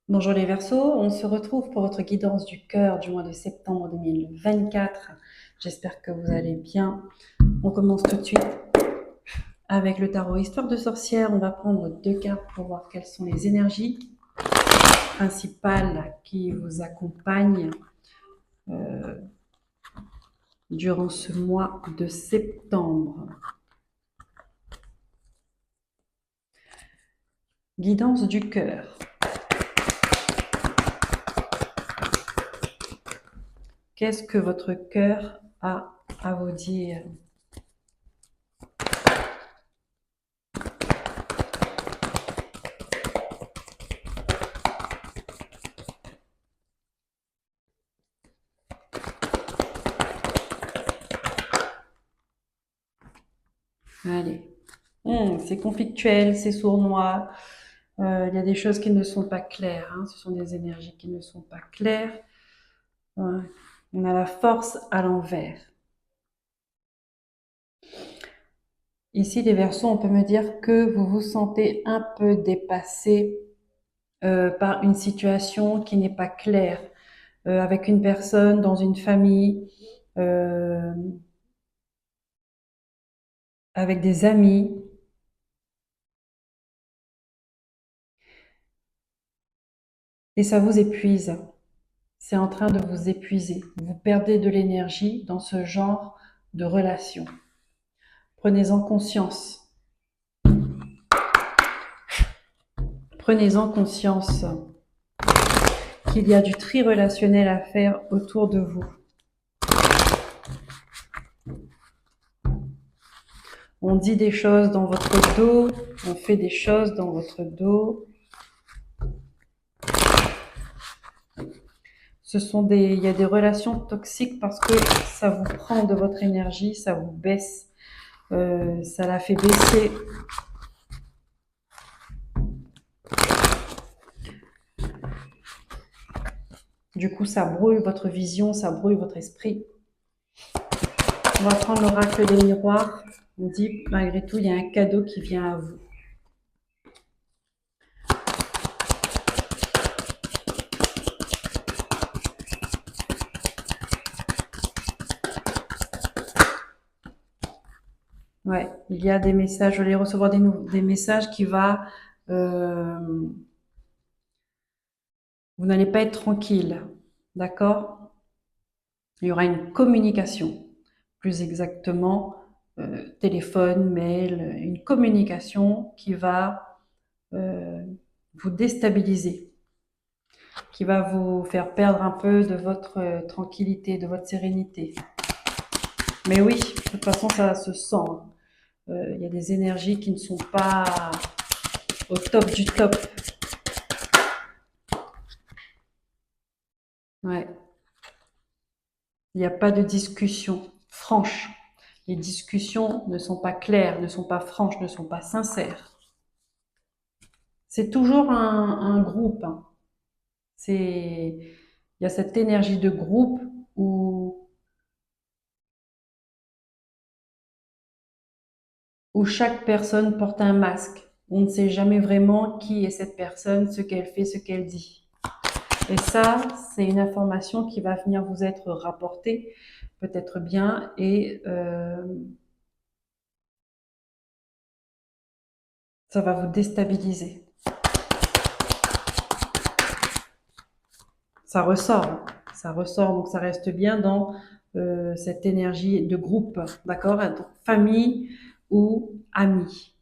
Bonjour les Verseaux, on se retrouve pour votre guidance du cœur du mois de septembre 2024. J'espère que vous allez bien. On commence tout de suite avec le tarot Histoire de sorcière. On va prendre deux cartes pour voir quelles sont les énergies principales qui vous accompagnent durant ce mois de septembre. Guidance du cœur. Qu'est-ce que votre cœur a à vous dire ? Allez. C'est conflictuel, c'est sournois. Il y a des choses qui ne sont pas claires. Ce sont des énergies qui ne sont pas claires. Ouais. On a la force à l'envers. Ici, les Verseaux, on peut me dire que vous vous sentez un peu dépassé par une situation qui n'est pas claire, avec une personne, dans une famille, euh, avec des amis. Et ça vous épuise. C'est en train de vous épuiser. Vous perdez de l'énergie dans ce genre de relation. Prenez-en conscience. Prenez-en conscience qu'il y a du tri relationnel à faire autour de vous. On dit des choses dans votre dos, on fait des choses dans votre dos. Il y a des relations toxiques parce que ça vous prend de votre énergie, ça vous baisse, ça la fait baisser. Du coup, ça brouille votre vision, ça brouille votre esprit. On va prendre l'oracle des miroirs. On dit, malgré tout, il y a un cadeau qui vient à vous. Ouais, il y a des messages, vous allez recevoir des messages qui va... vous n'allez pas être tranquille, d'accord? Il y aura une communication, plus exactement, téléphone, mail, une communication qui va vous déstabiliser, qui va vous faire perdre un peu de votre tranquillité, de votre sérénité. Mais oui, de toute façon, ça se sent. Il y a des énergies qui ne sont pas au top du top. Ouais. Il n'y a pas de discussion franche. Les discussions ne sont pas claires, ne sont pas franches, ne sont pas sincères. C'est toujours un groupe. Il y a cette énergie de groupe où chaque personne porte un masque. On ne sait jamais vraiment qui est cette personne, ce qu'elle fait, ce qu'elle dit. Et ça, c'est une information qui va venir vous être rapportée, peut-être bien, et ça va vous déstabiliser. Ça ressort, donc ça reste bien dans cette énergie de groupe, d'accord? Famille ou amis.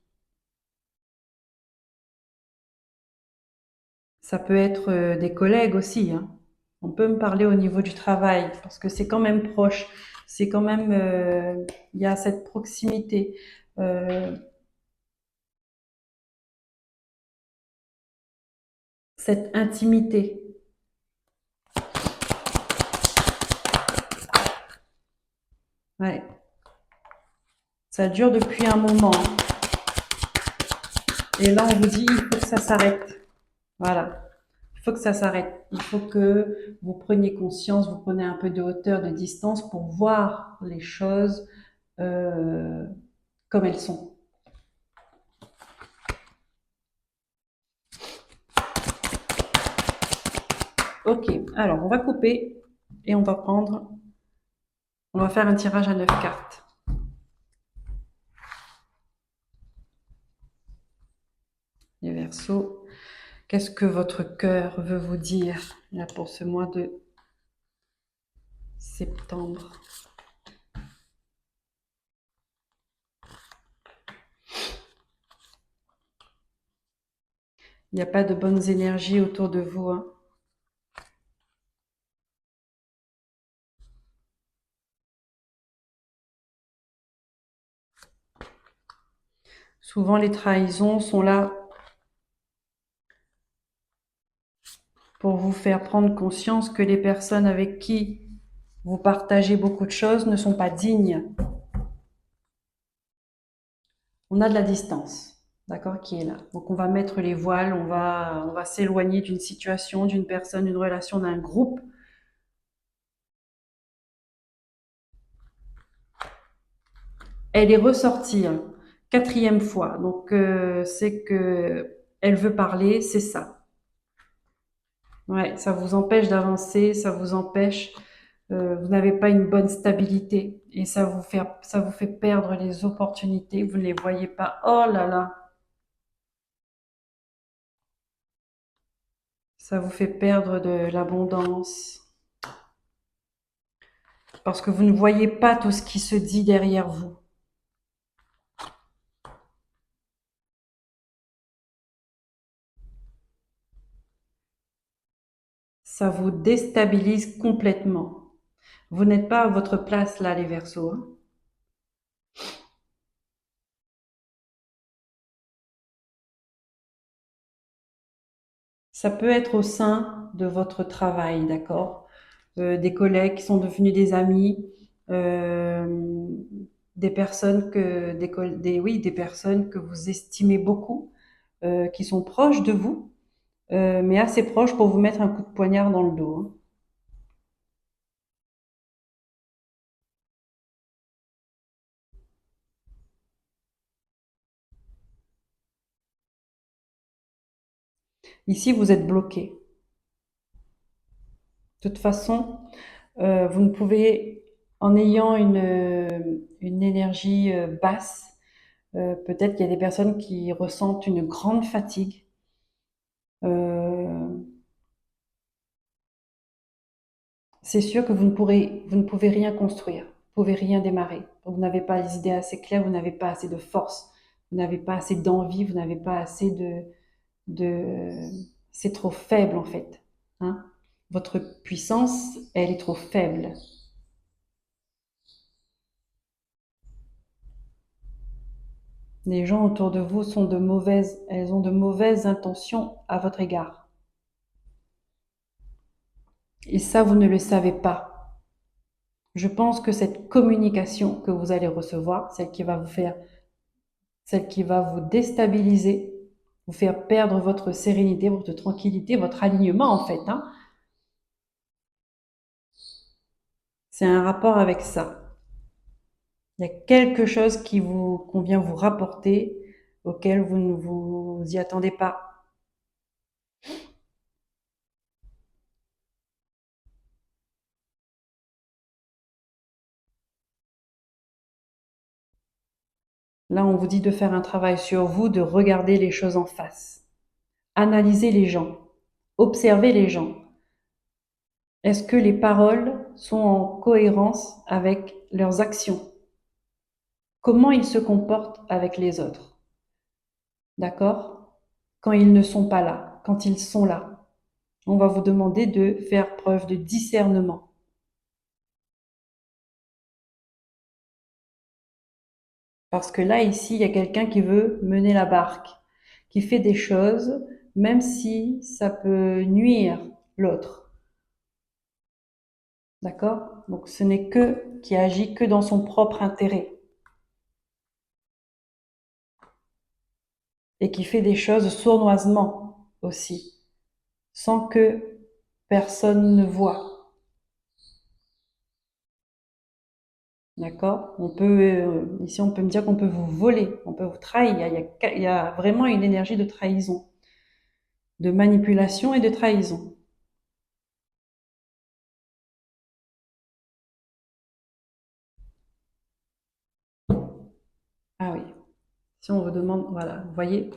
Ça peut être des collègues aussi. On peut me parler au niveau du travail parce que c'est quand même proche. C'est quand même, il y a cette proximité, cette intimité. Ouais. Ça dure depuis un moment. Et là, on vous dit, il faut que ça s'arrête. Voilà. Il faut que ça s'arrête. Il faut que vous preniez conscience, vous prenez un peu de hauteur, de distance pour voir les choses euh, comme elles sont. Ok, alors on va couper et on va faire un tirage à 9 cartes. Les Verseaux, qu'est-ce que votre cœur veut vous dire là pour ce mois de septembre? Il n'y a pas de bonnes énergies autour de vous, hein. Souvent, les trahisons sont là pour vous faire prendre conscience que les personnes avec qui vous partagez beaucoup de choses ne sont pas dignes. On a de la distance, d'accord, qui est là. Donc on va mettre les voiles, on va s'éloigner d'une situation, d'une personne, d'une relation, d'un groupe. Elle est ressortie, hein, quatrième fois. Donc c'est que elle veut parler, c'est ça. Ouais, ça vous empêche d'avancer, ça vous empêche, vous n'avez pas une bonne stabilité et ça vous fait perdre les opportunités, vous ne les voyez pas. Oh là là, ça vous fait perdre de l'abondance parce que vous ne voyez pas tout ce qui se dit derrière vous. Ça vous déstabilise complètement. Vous n'êtes pas à votre place là, les Verseaux, hein. Ça peut être au sein de votre travail, d'accord? Des collègues qui sont devenus des amis, euh, des personnes oui, des personnes que vous estimez beaucoup, qui sont proches de vous, mais assez proches pour vous mettre un coup de poignard dans le dos, hein. Ici, vous êtes bloqué. De toute façon, vous ne pouvez, en ayant une énergie basse, peut-être qu'il y a des personnes qui ressentent une grande fatigue. Euh, c'est sûr que vous ne pouvez rien construire, vous ne pouvez rien démarrer. Vous n'avez pas les idées assez claires, vous n'avez pas assez de force, vous n'avez pas assez d'envie, vous n'avez pas assez de, c'est trop faible en fait, hein. Votre puissance, elle est trop faible. Les gens autour de vous elles ont de mauvaises intentions à votre égard. Et ça, vous ne le savez pas. Je pense que cette communication que vous allez recevoir, celle qui va vous déstabiliser, vous faire perdre votre sérénité, votre tranquillité, votre alignement en fait, hein, c'est un rapport avec ça. Il y a quelque chose qu'on vient vous rapporter, auquel vous ne vous y attendez pas. Là, on vous dit de faire un travail sur vous, de regarder les choses en face. Analyser les gens, observer les gens. Est-ce que les paroles sont en cohérence avec leurs actions? Comment ils se comportent avec les autres? D'accord? Quand ils ne sont pas là, quand ils sont là. On va vous demander de faire preuve de discernement. Parce que là, ici, il y a quelqu'un qui veut mener la barque, qui fait des choses, même si ça peut nuire l'autre. D'accord? Donc ce n'est que qui agit que dans son propre intérêt et qui fait des choses sournoisement aussi, sans que personne ne voit. D'accord? Ici, on peut me dire qu'on peut vous voler, on peut vous trahir. Il y a vraiment une énergie de trahison, de manipulation et de trahison. vous demande, voilà, vous voyez,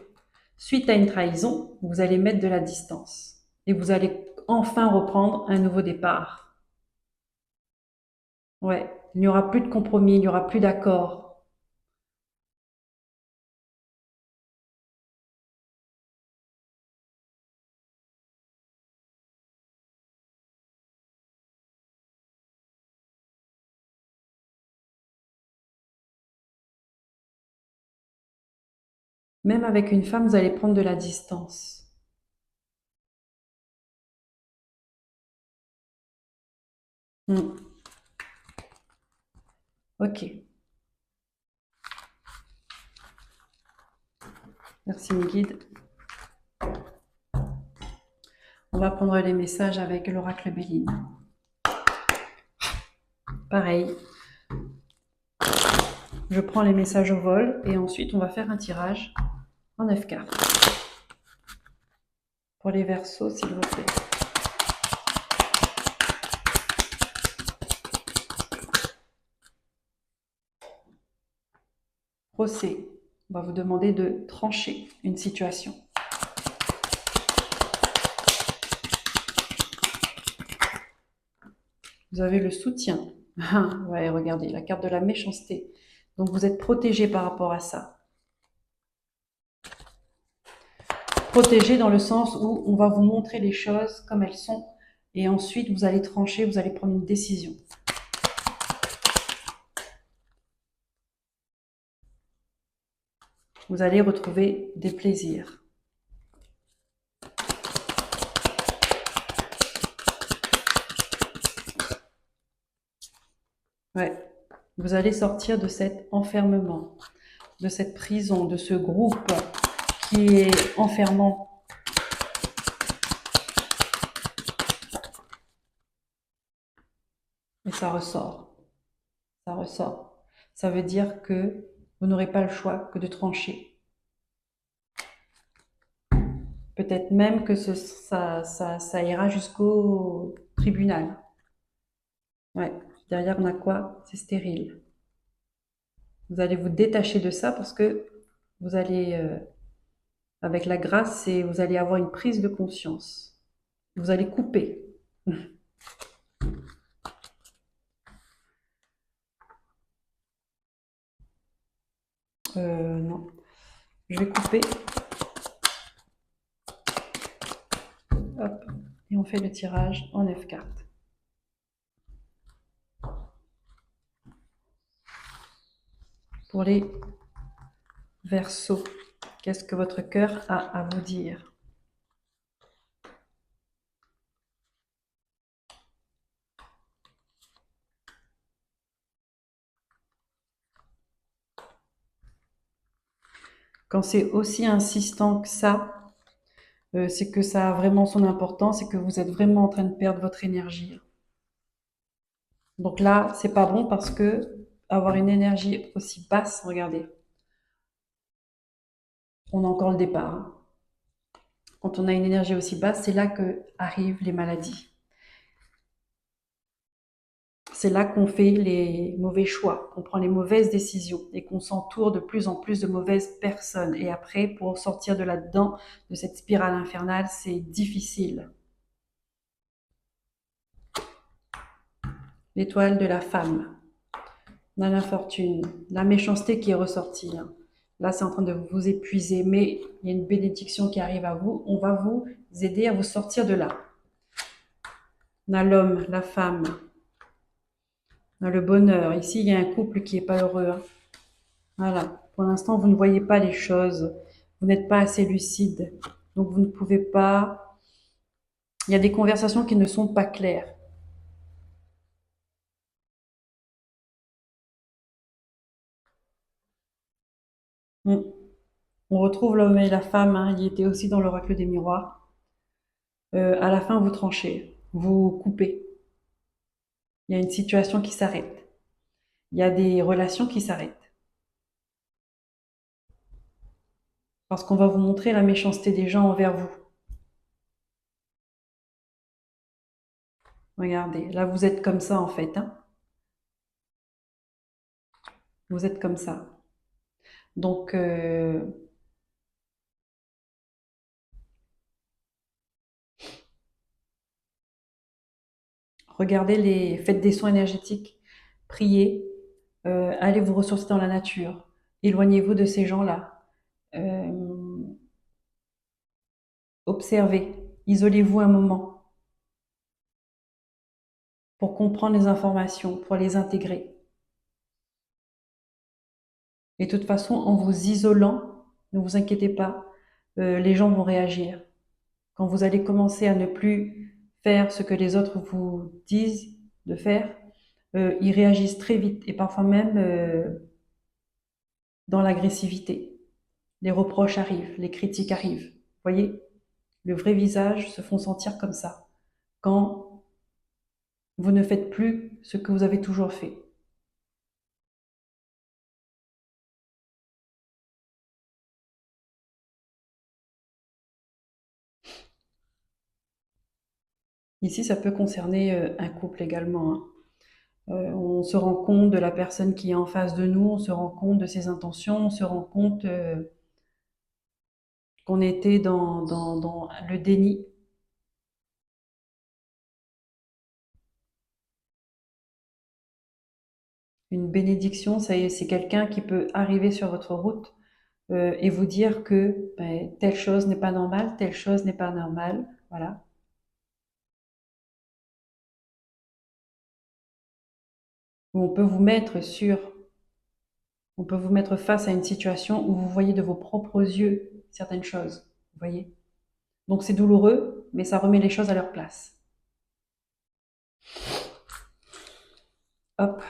suite à une trahison, vous allez mettre de la distance. Et vous allez enfin reprendre un nouveau départ. Ouais, il n'y aura plus de compromis, il n'y aura plus d'accord. Même avec une femme, vous allez prendre de la distance. Hmm. Ok, merci mes guides. On va prendre les messages avec l'oracle Béline. Pareil, je prends les messages au vol et ensuite on va faire un tirage en 9 cartes. Pour les Verseaux, s'il vous plaît. Procès, on va vous demander de trancher une situation. Vous avez le soutien. Ah, ouais, regardez, la carte de la méchanceté. Donc vous êtes protégé par rapport à ça. Protégé dans le sens où on va vous montrer les choses comme elles sont et ensuite vous allez trancher, vous allez prendre une décision. Vous allez retrouver des plaisirs. Ouais. Vous allez sortir de cet enfermement, de cette prison, de ce groupe qui est enfermant. Et ça ressort. Ça ressort. Ça veut dire que vous n'aurez pas le choix que de trancher. Peut-être même que ça ira jusqu'au tribunal. Ouais. Derrière, on a quoi? C'est stérile. Vous allez vous détacher de ça parce que vous allez, avec la grâce, vous allez avoir une prise de conscience. Vous allez couper. Non. Je vais couper. Hop. Et on fait le tirage en 9 cartes. Pour les Verseaux, qu'est-ce que votre cœur a à vous dire? Quand c'est aussi insistant que ça, c'est que ça a vraiment son importance et que vous êtes vraiment en train de perdre votre énergie. Donc là, c'est pas bon parce que avoir une énergie aussi basse, regardez, on a encore le départ, hein. Quand on a une énergie aussi basse, c'est là que arrivent les maladies. C'est là qu'on fait les mauvais choix, qu'on prend les mauvaises décisions et qu'on s'entoure de plus en plus de mauvaises personnes. Et après, pour sortir de là-dedans, de cette spirale infernale, c'est difficile. L'étoile de la femme, on a l'infortune, la méchanceté qui est ressortie, hein. Là, c'est en train de vous épuiser, mais il y a une bénédiction qui arrive à vous. On va vous aider à vous sortir de là. On a l'homme, la femme, on a le bonheur. Ici, il y a un couple qui n'est pas heureux, hein. Voilà. Pour l'instant, vous ne voyez pas les choses. Vous n'êtes pas assez lucide. Donc, vous ne pouvez pas... Il y a des conversations qui ne sont pas claires. On, on retrouve l'homme et la femme, hein. Il était aussi dans l'oracle des miroirs. À la fin, vous tranchez. Vous coupez. Il y a une situation qui s'arrête. Il y a des relations qui s'arrêtent. Parce qu'on va vous montrer la méchanceté des gens envers vous. Regardez, là, vous êtes comme ça, en fait, hein. Vous êtes comme ça. Donc, faites des soins énergétiques, priez, allez vous ressourcer dans la nature, éloignez-vous de ces gens-là, euh, observez, isolez-vous un moment pour comprendre les informations, pour les intégrer. Et de toute façon, en vous isolant, ne vous inquiétez pas, les gens vont réagir. Quand vous allez commencer à ne plus faire ce que les autres vous disent de faire, ils réagissent très vite et parfois même dans l'agressivité. Les reproches arrivent, les critiques arrivent. Vous voyez, le vrai visage se font sentir comme ça, quand vous ne faites plus ce que vous avez toujours fait. Ici, ça peut concerner un couple également, hein. On se rend compte de la personne qui est en face de nous, on se rend compte de ses intentions, on se rend compte qu'on était dans le déni. Une bénédiction, c'est quelqu'un qui peut arriver sur votre route et vous dire que ben, telle chose n'est pas normale, telle chose n'est pas normale. Voilà. Ou on peut vous mettre face à une situation où vous voyez de vos propres yeux certaines choses. Vous voyez. Donc c'est douloureux, mais ça remet les choses à leur place. Hop.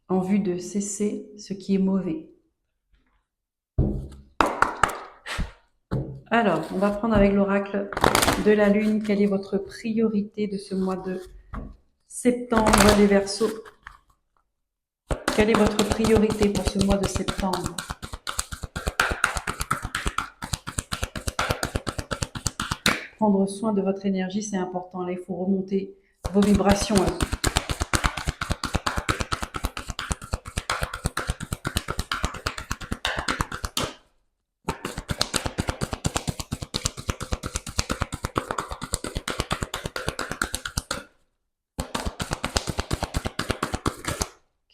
En vue de cesser ce qui est mauvais. Alors, on va prendre avec l'oracle de la Lune, quelle est votre priorité de ce mois de septembre, les Verseaux? Quelle est votre priorité pour ce mois de septembre? Prendre soin de votre énergie, c'est important. Là, il faut remonter vos vibrations. Là.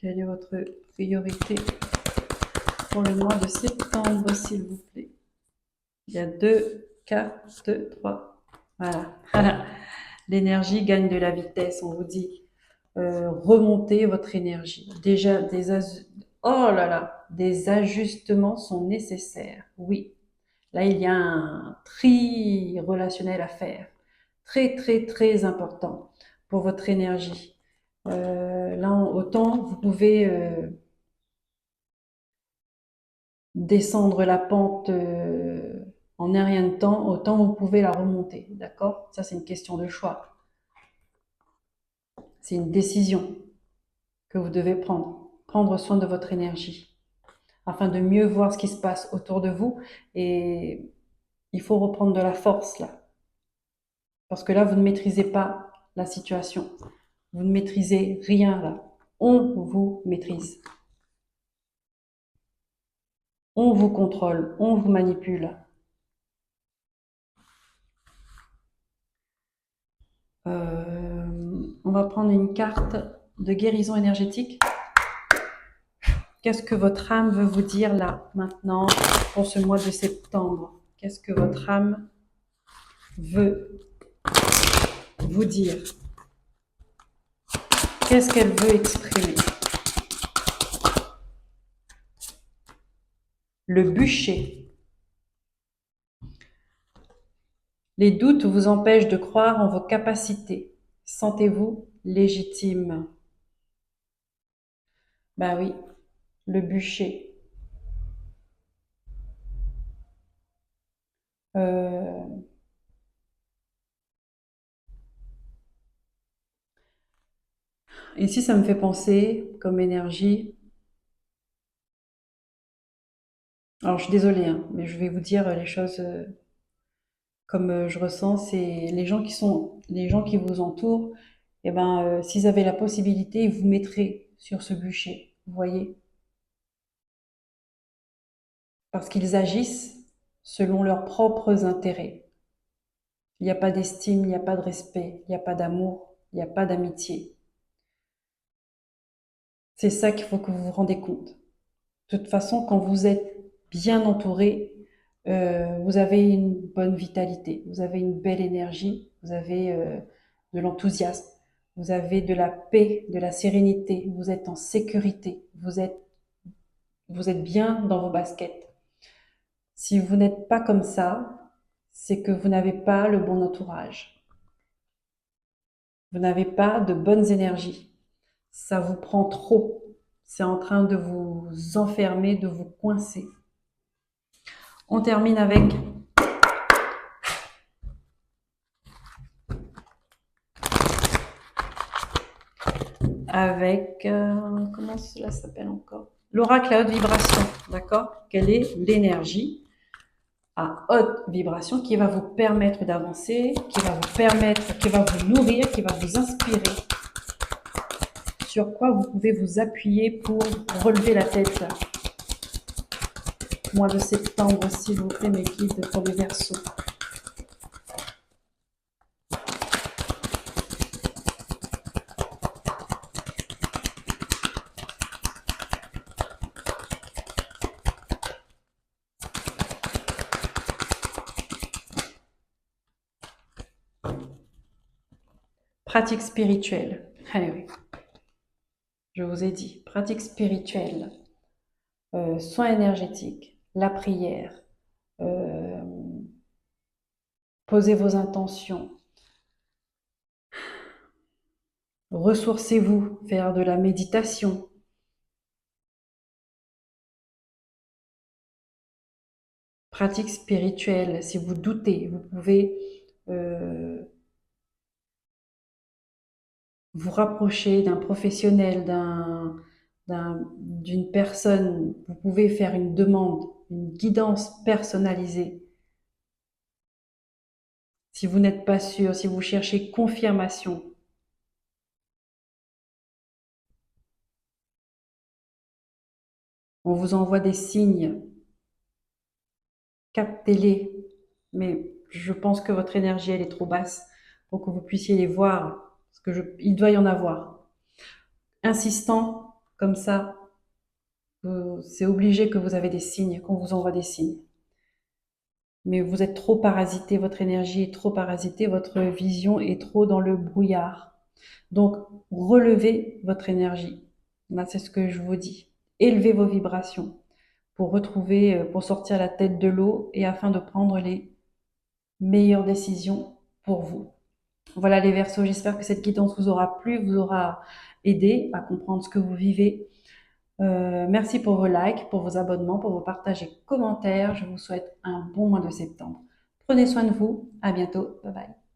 Quelle est votre priorité pour le mois de septembre, s'il vous plaît? Il y a 2, 4, 3. Voilà. L'énergie gagne de la vitesse, on vous dit. Remontez votre énergie. Déjà, oh là là, des ajustements sont nécessaires. Oui, là, il y a un tri relationnel à faire. Très, très, très important pour votre énergie. Là, autant vous pouvez descendre la pente en un rien de temps, autant vous pouvez la remonter. D'accord? Ça, c'est une question de choix. C'est une décision que vous devez prendre. Prendre soin de votre énergie afin de mieux voir ce qui se passe autour de vous. Et il faut reprendre de la force là. Parce que là, vous ne maîtrisez pas la situation. Vous ne maîtrisez rien là. On vous maîtrise. On vous contrôle. On vous manipule. On va prendre une carte de guérison énergétique. Qu'est-ce que votre âme veut vous dire là, maintenant, pour ce mois de septembre? Qu'est-ce que votre âme veut vous dire? Qu'est-ce qu'elle veut exprimer? Le bûcher. Les doutes vous empêchent de croire en vos capacités. Sentez-vous légitime? Ben oui, le bûcher. Euh, Ici, ça me fait penser, comme énergie. Alors, je suis désolée, hein, mais je vais vous dire les choses comme je ressens. C'est les gens qui vous entourent. eh ben, s'ils avaient la possibilité, ils vous mettraient sur ce bûcher, vous voyez? Parce qu'ils agissent selon leurs propres intérêts. Il n'y a pas d'estime, il n'y a pas de respect, il n'y a pas d'amour, il n'y a pas d'amitié. C'est ça qu'il faut que vous vous rendez compte. De toute façon, quand vous êtes bien entouré, vous avez une bonne vitalité, vous avez une belle énergie, vous avez de l'enthousiasme, vous avez de la paix, de la sérénité, vous êtes en sécurité, vous êtes bien dans vos baskets. Si vous n'êtes pas comme ça, c'est que vous n'avez pas le bon entourage. Vous n'avez pas de bonnes énergies. Ça vous prend trop. C'est en train de vous enfermer, de vous coincer. On termine avec comment cela s'appelle encore? L'oracle à haute vibration, d'accord? Quelle est l'énergie à haute vibration qui va vous permettre d'avancer, qui va vous nourrir, qui va vous inspirer? Sur quoi vous pouvez vous appuyer pour relever la tête? Mois de septembre, s'il vous plaît, mes guides pour les Verseaux. Pratique spirituelle. Allez, oui, je vous ai dit, pratique spirituelle, soins énergétiques, la prière, euh, posez vos intentions, ressourcez-vous, faire de la méditation, pratique spirituelle. Si vous doutez, vous pouvez euh, vous rapprocher d'un professionnel, d'une personne. Vous pouvez faire une demande, une guidance personnalisée. Si vous n'êtes pas sûr, si vous cherchez confirmation, on vous envoie des signes, captez-les. Mais je pense que votre énergie, elle est trop basse pour que vous puissiez les voir, parce que il doit y en avoir. Insistant, comme ça, c'est obligé que vous avez des signes, qu'on vous envoie des signes. Mais vous êtes trop parasité, votre énergie est trop parasitée, votre vision est trop dans le brouillard. Donc, relevez votre énergie. Là, c'est ce que je vous dis. Élevez vos vibrations pour retrouver, pour sortir la tête de l'eau et afin de prendre les meilleures décisions pour vous. Voilà les Verseaux, j'espère que cette guidance vous aura plu, vous aura aidé à comprendre ce que vous vivez. Merci pour vos likes, pour vos abonnements, pour vos partages et commentaires. Je vous souhaite un bon mois de septembre. Prenez soin de vous. À bientôt. Bye bye.